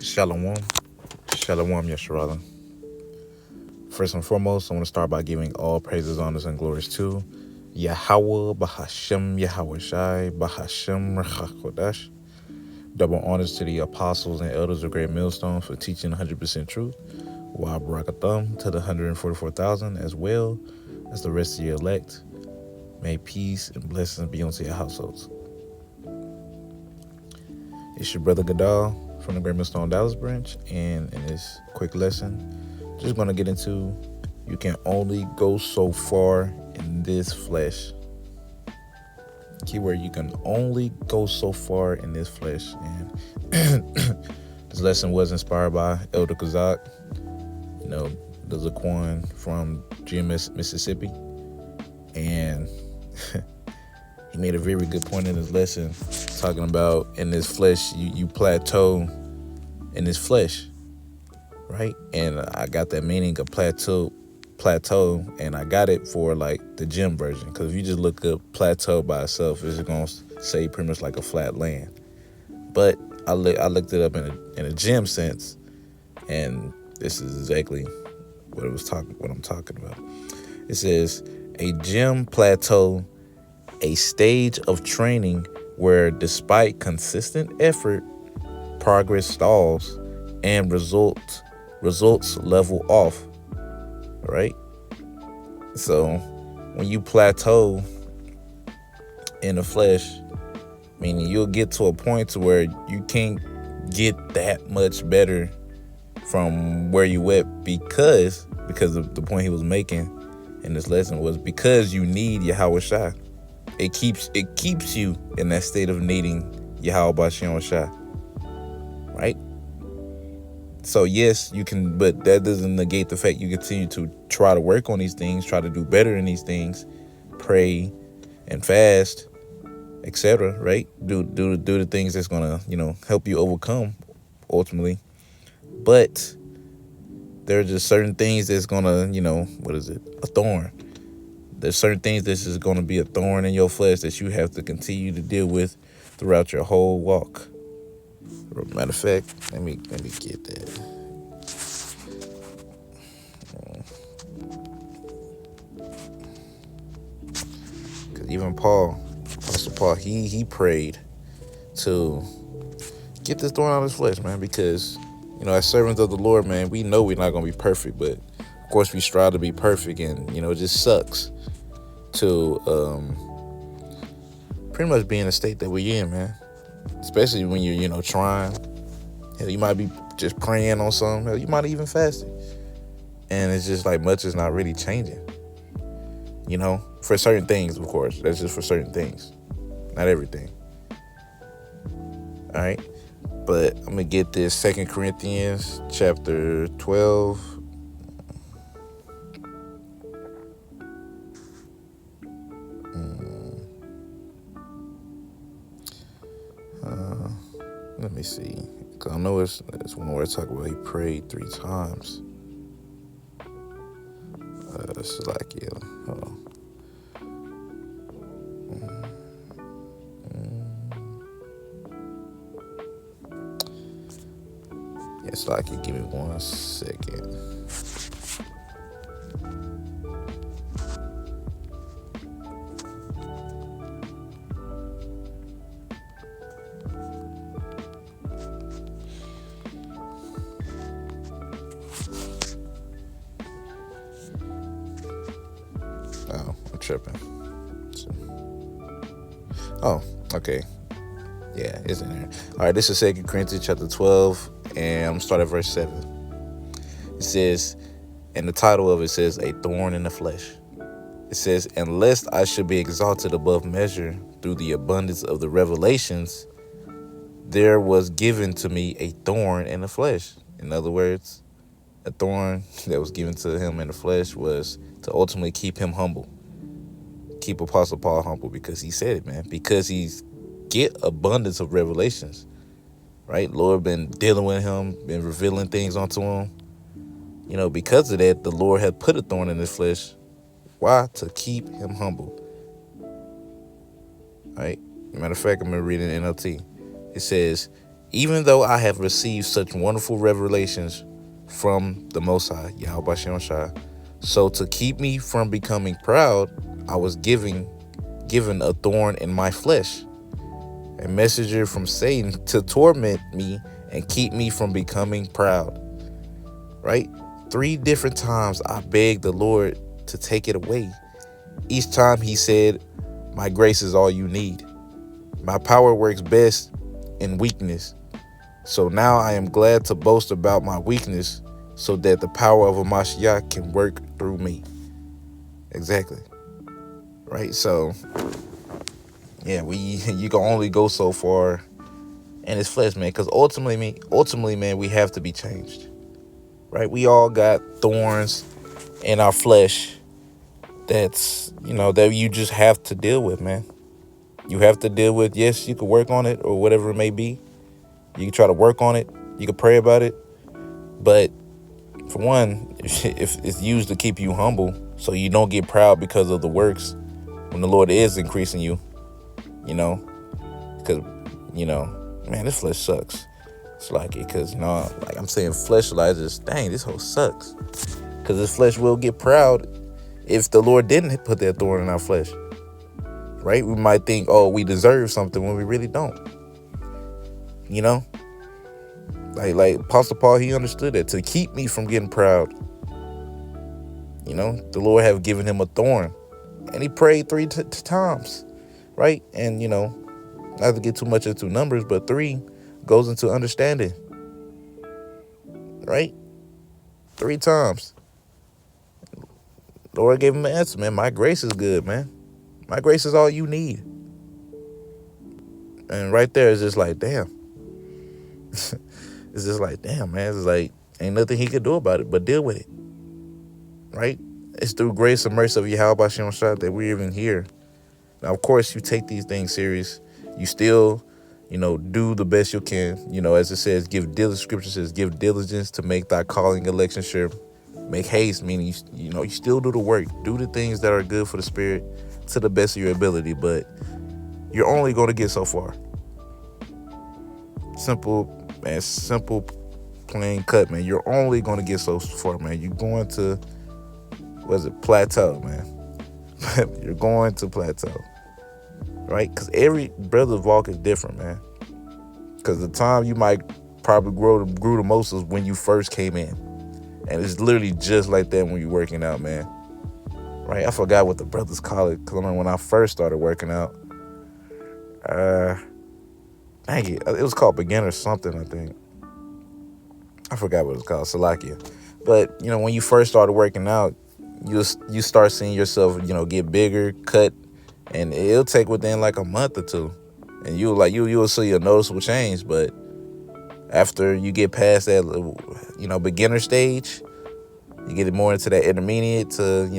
Shalom. Shalom, Yesharala. First and foremost, I want to start by giving all praises, honors, and glories to Yahweh, Bahashem, Yahweh Shai, Bahashem, Rechakodash. Double honors to the apostles and elders of Great Millstone for teaching 100% truth. Wa Barakatham to the 144,000 as well as the rest of your elect. May peace and blessings be unto your households. It's your brother Gadal from the Great Millstone Dallas branch, and in this quick lesson, just going to get into you can only go so far in this flesh. Keyword, you can only go so far in this flesh. And this lesson was inspired by Elder Kazak, the Zaquan from GMS, Mississippi. And he made a very good point in his lesson talking about in this flesh, you plateau in this flesh, right? And I got that meaning of plateau, and I got it for like the gym version, because if you just look up plateau by itself, it's going to say pretty much like a flat land. But I looked it up in a gym sense, and this is exactly what I'm talking about. It says a gym plateau, a stage of training where despite consistent effort, progress stalls and results level off. Right? So when you plateau in the flesh, meaning you'll get to a point to where you can't get that much better from where you went, because of the point he was making in this lesson was because you need Yahweh Shai. It keeps you in that state of needing Yahweh Bashem Shai. Right? So yes, you can, but that doesn't negate the fact you continue to try to work on these things, try to do better in these things, pray and fast, etc. Right? Do the things that's gonna, help you overcome ultimately. But there are just certain things that's gonna, a thorn. There's certain things that's just gonna be a thorn in your flesh that you have to continue to deal with throughout your whole walk. Matter of fact, let me get that. Because even Apostle Paul, he prayed to get this thorn out of his flesh, man. Because as servants of the Lord, man, we know we're not gonna be perfect, but of course we strive to be perfect, and it just sucks to pretty much be in the state that we're in, man. Especially when you're trying. Hell, you might be just praying on something. Hell, you might even fasting. And it's just like much is not really changing. For certain things, of course. That's just for certain things. Not everything. All right. But I'm going to get this 2 Corinthians chapter 12. Let me see. Because I know it's one where I talk about he prayed 3 times. It's like, hold on. It's like, give me 1 second. Oh, I'm tripping. Oh, okay. Yeah, it's in there. All right, this is 2 Corinthians chapter 12, and I'm going to start at verse 7. It says, and the title of it says, A Thorn in the Flesh. It says, and lest I should be exalted above measure through the abundance of the revelations, there was given to me a thorn in the flesh. In other words, a thorn that was given to him in the flesh was to ultimately keep him humble. Keep Apostle Paul humble, because he said it, man. Because he's get abundance of revelations, right? Lord been dealing with him, been revealing things onto him. Because of that, the Lord had put a thorn in his flesh. Why? To keep him humble. Right? Matter of fact, I'm going to read it in NLT. It says, even though I have received such wonderful revelations from the Most High, Yahweh Shem Shai, so to keep me from becoming proud, I was given a thorn in my flesh, a messenger from Satan to torment me and keep me from becoming proud. Right? 3 different times I begged the Lord to take it away. Each time he said, my grace is all you need. My power works best in weakness. So now I am glad to boast about my weakness so that the power of a Mashiach can work through me. Exactly. Right? So, yeah, you can only go so far in his flesh, man, because ultimately, man, we have to be changed. Right? We all got thorns in our flesh that you just have to deal with, man. You have to deal with. Yes, you can work on it or whatever it may be. You can try to work on it. You can pray about it. But for one, if it's used to keep you humble so you don't get proud because of the works when the Lord is increasing you, because, man, this flesh sucks. It's like it because, like I'm saying, fleshalizers, dang, this whole sucks. Because this flesh will get proud if the Lord didn't put that thorn in our flesh. Right? We might think, oh, we deserve something when we really don't. Like Apostle Paul, he understood that to keep me from getting proud. The Lord have given him a thorn. And he prayed 3 times. Right? And, not to get too much into numbers, but 3 goes into understanding. Right? 3 times. The Lord gave him an answer, man. My grace is good, man. My grace is all you need. And right there, it's just like, damn. It's just like, damn, man. It's like, ain't nothing he could do about it but deal with it. Right? It's through grace and mercy of Yahweh Shem Shai that we're even here. Now, of course, you take these things serious. You still, do the best you can. As it says, Scripture says, give diligence to make thy calling election sure. Make haste, meaning, you still do the work. Do the things that are good for the spirit to the best of your ability. But you're only going to get so far. Simple, plain cut, man. You're only going to get so far, man. You're going to, plateau, man. You're going to plateau. Right? Because every brother's walk is different, man. Because the time you might probably grew the most is when you first came in. And it's literally just like that when you're working out, man. Right? I forgot what the brothers call it. Because I remember when I first started working out, it was called beginner something, I think. I forgot what it was called, Salakia. But, when you first started working out, you start seeing yourself, get bigger, cut, and it'll take within like a month or 2. And you'll see a noticeable change. But after you get past that, beginner stage, you get more into that intermediate to,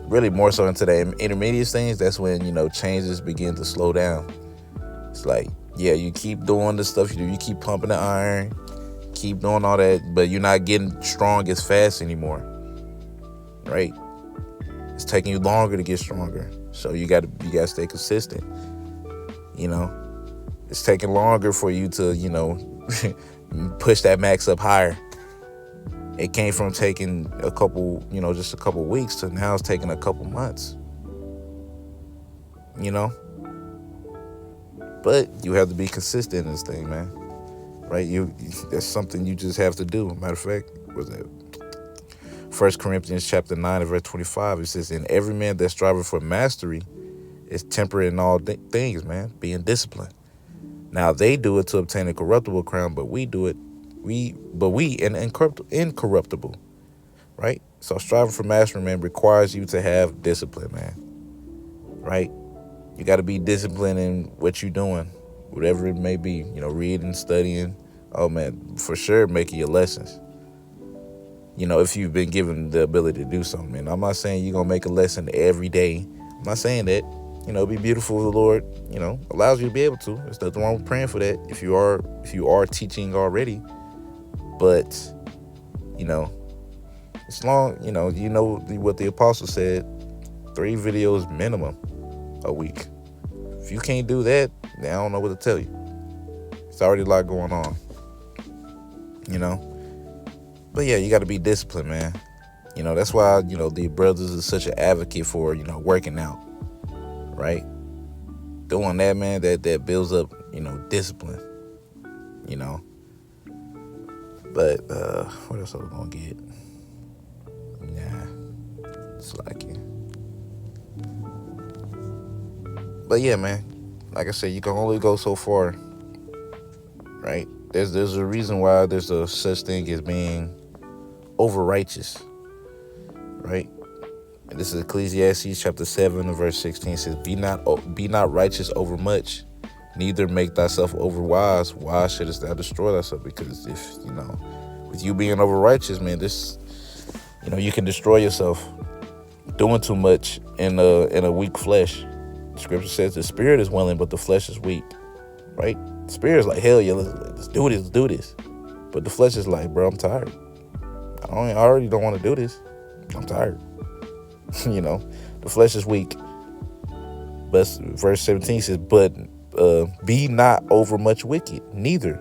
really more so into that intermediate stage. That's when, changes begin to slow down. It's like, yeah, you keep doing the stuff you do. You keep pumping the iron, keep doing all that, but you're not getting strong as fast anymore. Right? It's taking you longer to get stronger. So you gotta stay consistent. It's taking longer for you to, push that max up higher. It came from taking a couple, just a couple weeks to now it's taking a couple months. But you have to be consistent in this thing, man. Right? That's something you just have to do. Matter of fact, was that 1 Corinthians chapter 9 and verse 25, it says, and every man that striveth for mastery is temperate in all things, man, being disciplined. Now they do it to obtain a corruptible crown, but we do it, an incorruptible, right? So striving for mastery, man, requires you to have discipline, man, right? You got to be disciplined in what you're doing, whatever it may be, reading, studying. Oh, man, for sure, making your lessons. If you've been given the ability to do something, man. I'm not saying you're going to make a lesson every day. I'm not saying that. It'd be beautiful if the Lord, allows you to be able to. There's nothing wrong with praying for that if you are teaching already. But, it's long, what the apostle said, 3 videos minimum a week. If you can't do that, then I don't know what to tell you. It's already a lot going on, you know. But yeah, you got to be disciplined, man. That's why, the brothers is such an advocate for, working out, right? Doing that, man, that builds up, discipline, you know. But what else I was gonna get? Nah, slacking. But yeah, man, like I said, you can only go so far, right? There's a reason why there's a such thing as being over righteous, right? And this is Ecclesiastes chapter 7 and verse 16. It says, be not righteous over much, neither make thyself over wise. Why shouldest thou destroy thyself? Because if, with you being over righteous, man, you can destroy yourself doing too much in a weak flesh. Scripture says the spirit is willing, but the flesh is weak, right? The spirit is like, hell yeah, let's do this. But the flesh is like, bro, I'm tired. I already don't want to do this. I'm tired. The flesh is weak. But verse 17 says, but be not over much wicked, neither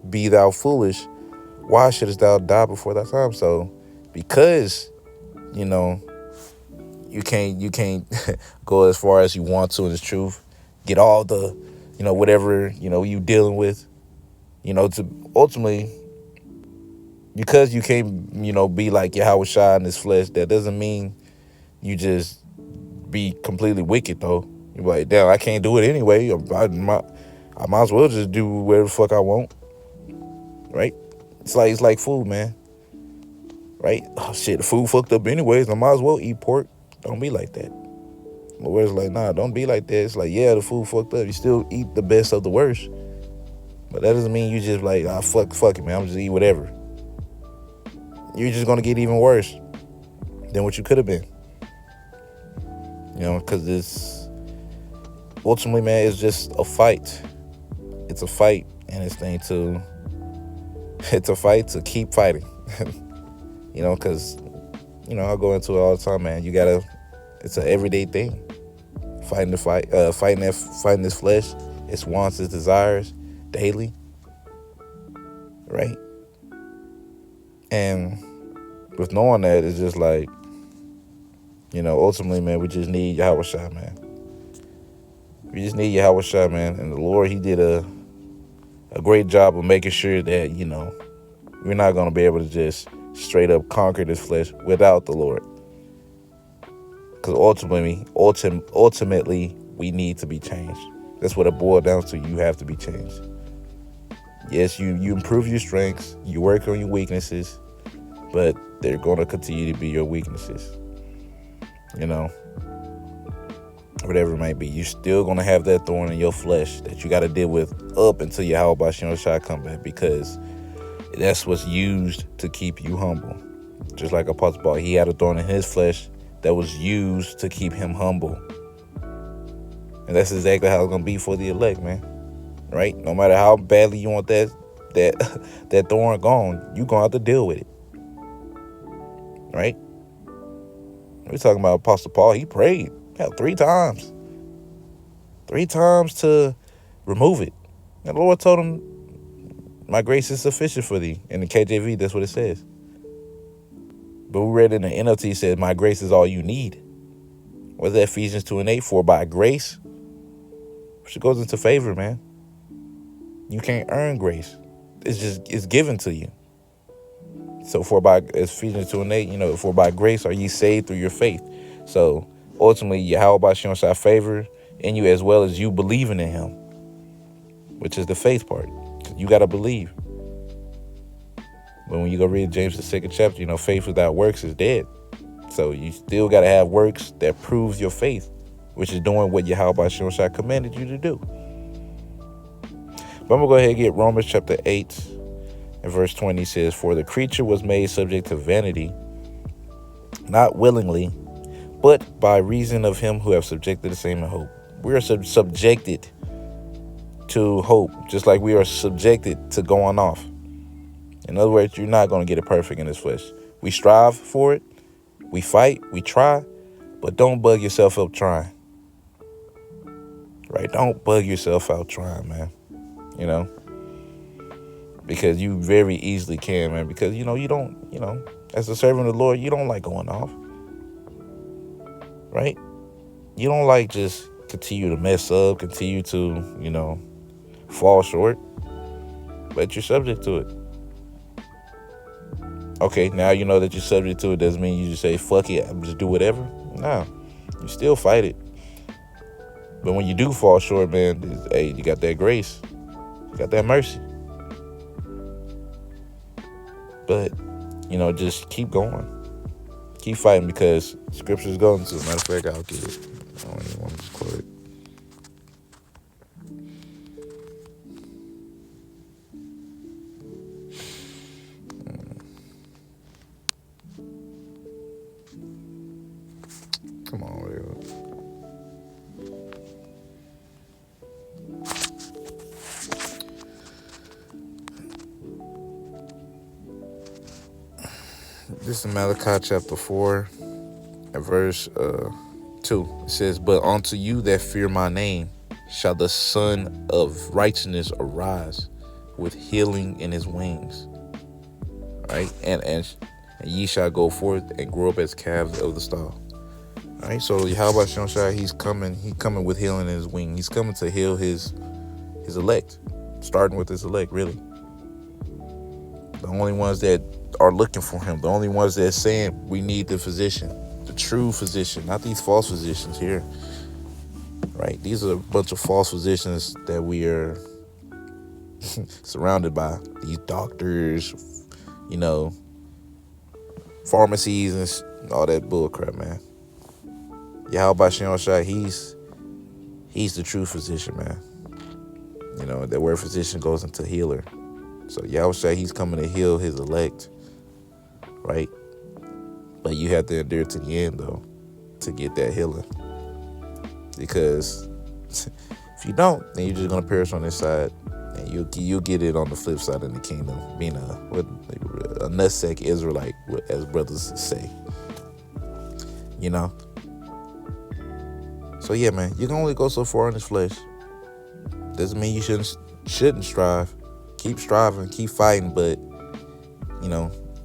be thou foolish. Why shouldest thou die before thy time? So because, you can't go as far as you want to in this truth, get all the, whatever, you dealing with, to ultimately, because you can't, be like Yahweh Shai in this flesh, that doesn't mean you just be completely wicked, though. You're like, damn, I can't do it anyway. I might as well just do whatever the fuck I want, right? It's like food, man, right? Oh, shit, the food fucked up anyways. I might as well eat pork. Don't be like that. The word's like, nah, don't be like that. It's like, yeah, the food fucked up. You still eat the best of the worst. But that doesn't mean you just like, fuck it, man. I'm just eat whatever. You're just going to get even worse than what you could have been. Because this, ultimately, man, it's just a fight. It's a fight, and it's a fight to keep fighting. Because, I'll go into it all the time, man. It's an everyday thing. Fighting the fight, fighting this flesh, its wants, its desires, daily. Right? And with knowing that, it's just like, ultimately, man, we just need Yahweh Shai, man. We just need Yahweh Shai, man. And the Lord, he did a great job of making sure that, we're not going to be able to just straight up conquer this flesh without the Lord. Because ultimately, we need to be changed. That's what it boils down to. You have to be changed. Yes, you improve your strengths, you work on your weaknesses, but they're going to continue to be your weaknesses. Whatever it might be, you're still going to have that thorn in your flesh that you got to deal with up until Yahweh Shai come back, because that's what's used to keep you humble. Just like Apostle Paul, he had a thorn in his flesh that was used to keep him humble. And that's exactly how it's going to be for the elect, man. Right? No matter how badly you want that thorn gone, you're going to have to deal with it. Right? We're talking about Apostle Paul. He prayed 3 times. 3 times to remove it. And the Lord told him, my grace is sufficient for thee. In the KJV, that's what it says. But we read in the NLT, it said, my grace is all you need. What's that? Ephesians 2:8, for by grace, which goes into favor, man. You can't earn grace. It's given to you. So for by Ephesians 2:8, for by grace are ye saved through your faith. So ultimately, Yahweh Shai favor in you as well as you believing in him, which is the faith part. You got to believe. But when you go read James, the 2nd chapter, faith without works is dead. So you still got to have works that proves your faith, which is doing what Yahweh Shai commanded you to do. But I'm going to go ahead and get Romans chapter 8 and verse 20 says, for the creature was made subject to vanity, not willingly, but by reason of him who have subjected the same in hope. We are subjected to hope, just like we are subjected to going off. In other words, you're not going to get it perfect in this flesh. We strive for it. We fight. We try. But don't bug yourself up trying. Right? Don't bug yourself out trying, man. because you very easily can, man. Because you don't, as a servant of the Lord, you don't like going off, right? You don't like just continue to mess up, continue to fall short, but you're subject to it. Okay, now you know that you're subject to it doesn't mean you just say fuck it, I'm just do whatever. No, you still fight it. But when you do fall short, man, hey, you got that grace, you got that mercy. But just keep going, keep fighting, because scripture is going to. Matter of fact, I'll get it. I don't even want to just quote it. Come on, real. This is Malachi chapter 4 and verse 2. It says, "But unto you that fear my name shall the Son of Righteousness arise with healing in his wings." Right? And ye shall go forth and grow up as calves of the stall. All right, so Yahweh Shem Shai, he's coming with healing in his wing. He's coming to heal his elect, starting with his elect, really. The only ones that are looking for him, the only ones that are saying we need the physician, the true physician, not these false physicians here. Right? These are a bunch of false physicians that we are surrounded by. These doctors, pharmacies and all that bull crap, man. Yahweh Shem Shai, he's the true physician, man. That word physician goes into healer. So Yahweh Shai, he's coming to heal his elect, right? But you have to endure to the end, though, to get that healing. Because if you don't, then you're just gonna perish on this side, and you'll get it on the flip side of the kingdom, being a nutsack Israelite, as brothers say. So yeah, man, you can only go so far in this flesh. Doesn't mean you shouldn't strive. Keep striving, keep fighting, but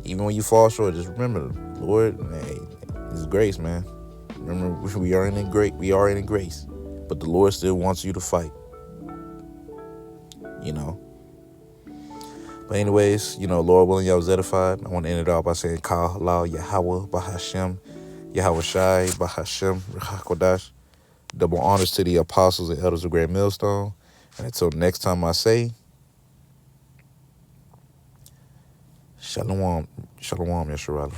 even when you fall short, just remember, Lord, hey, His grace, man. Remember, we are in grace, but the Lord still wants you to fight. But anyways, Lord willing, y'all was edified. I want to end it off by saying, Kal Halal Yahweh Bahashem, Yahweh Shai Bahashem Rechakodash. Double honors to the apostles and elders of Great Millstone. And until next time I say, Shalom, Shalom, Yeshua.